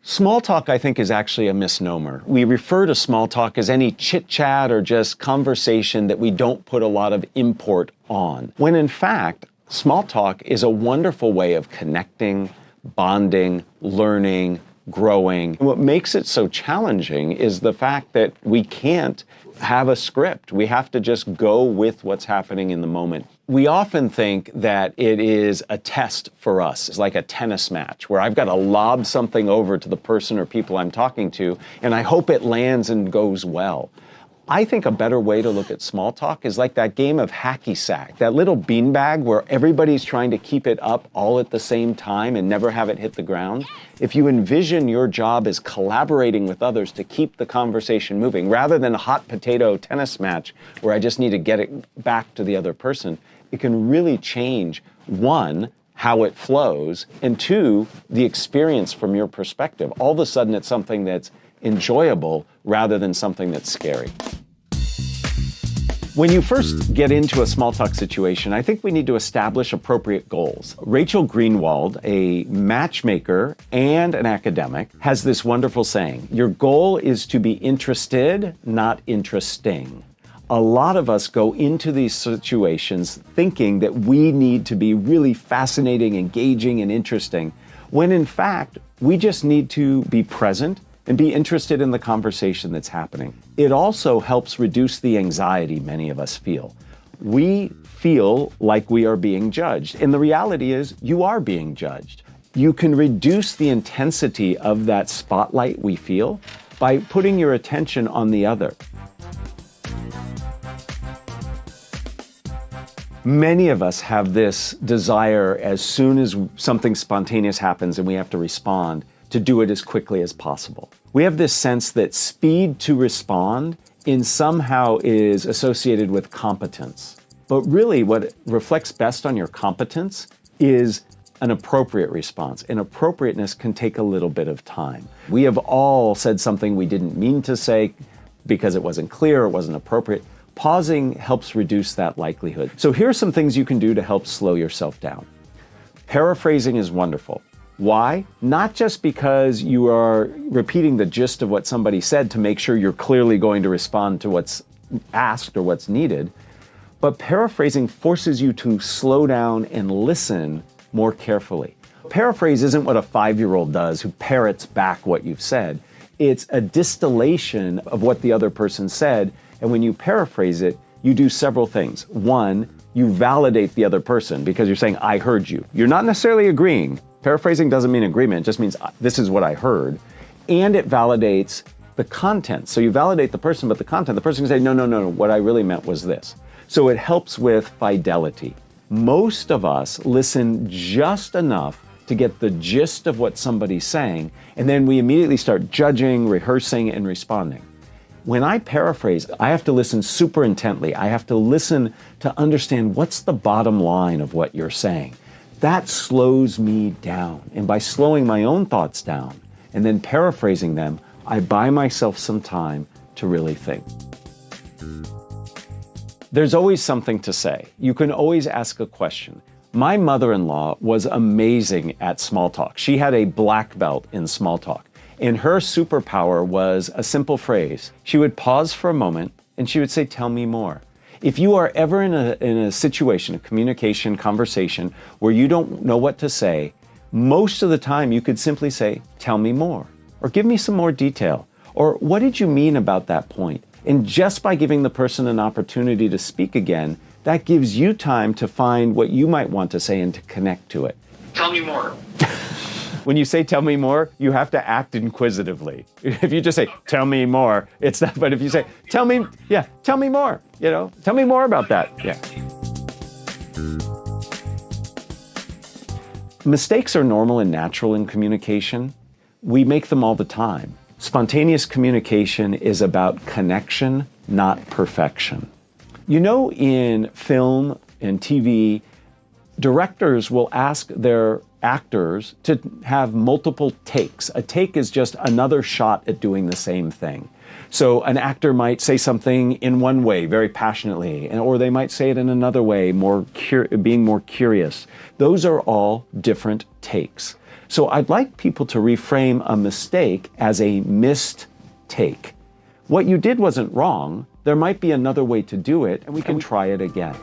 Small talk, I think, is actually a misnomer. We refer to small talk as any chit-chat or just conversation that we don't put a lot of import on, when in fact, small talk is a wonderful way of connecting, bonding, learning, growing. What makes it so challenging is the fact that we can't have a script. We have to just go with what's happening in the moment. We often think that it is a test for us. It's like a tennis match where I've got to lob something over to the person or people I'm talking to, and I hope it lands and goes well. I think a better way to look at small talk is like that game of hacky sack, that little beanbag where everybody's trying to keep it up all at the same time and never have it hit the ground. If you envision your job as collaborating with others to keep the conversation moving, rather than a hot potato tennis match where I just need to get it back to the other person, it can really change, one, how it flows, and two, the experience from your perspective. All of a sudden, it's something that's enjoyable rather than something that's scary. When you first get into a small talk situation, I think we need to establish appropriate goals. Rachel Greenwald, a matchmaker and an academic, has this wonderful saying: your goal is to be interested, not interesting. A lot of us go into these situations thinking that we need to be really fascinating, engaging, and interesting, when in fact, we just need to be present and be interested in the conversation that's happening. It also helps reduce the anxiety many of us feel. We feel like we are being judged, and the reality is you are being judged. You can reduce the intensity of that spotlight we feel by putting your attention on the other. Many of us have this desire, as soon as something spontaneous happens and we have to respond, to do it as quickly as possible. We have this sense that speed to respond somehow is associated with competence. But really what reflects best on your competence is an appropriate response. And appropriateness can take a little bit of time. We have all said something we didn't mean to say because it wasn't clear, it wasn't appropriate. Pausing helps reduce that likelihood. So here are some things you can do to help slow yourself down. Paraphrasing is wonderful. Why? Not just because you are repeating the gist of what somebody said to make sure you're clearly going to respond to what's asked or what's needed, but paraphrasing forces you to slow down and listen more carefully. Paraphrase isn't what a 5-year-old does who parrots back what you've said. It's a distillation of what the other person said, and when you paraphrase it, you do several things. One, you validate the other person because you're saying, I heard you. You're not necessarily agreeing. Paraphrasing doesn't mean agreement, it just means this is what I heard. And it validates the content. So you validate the person, but the content, the person can say, no, what I really meant was this. So it helps with fidelity. Most of us listen just enough to get the gist of what somebody's saying, and then we immediately start judging, rehearsing, and responding. When I paraphrase, I have to listen super intently. I have to listen to understand what's the bottom line of what you're saying. That slows me down. And by slowing my own thoughts down and then paraphrasing them, I buy myself some time to really think. There's always something to say. You can always ask a question. My mother-in-law was amazing at small talk. She had a black belt in small talk. And her superpower was a simple phrase. She would pause for a moment and she would say, tell me more. If you are ever in a situation, a communication, conversation, where you don't know what to say, most of the time you could simply say, tell me more, or give me some more detail, or what did you mean about that point? And just by giving the person an opportunity to speak again, that gives you time to find what you might want to say and to connect to it. Tell me more. When you say tell me more, you have to act inquisitively. If you just say, tell me more, it's not, but if you say, tell me more, tell me more about that. Yeah. Mistakes are normal and natural in communication. We make them all the time. Spontaneous communication is about connection, not perfection. In film and TV, directors will ask their actors to have multiple takes. A take is just another shot at doing the same thing. So an actor might say something in one way, very passionately, or they might say it in another way, being more curious. Those are all different takes. So I'd like people to reframe a mistake as a missed take. What you did wasn't wrong. There might be another way to do it, and we can try it again.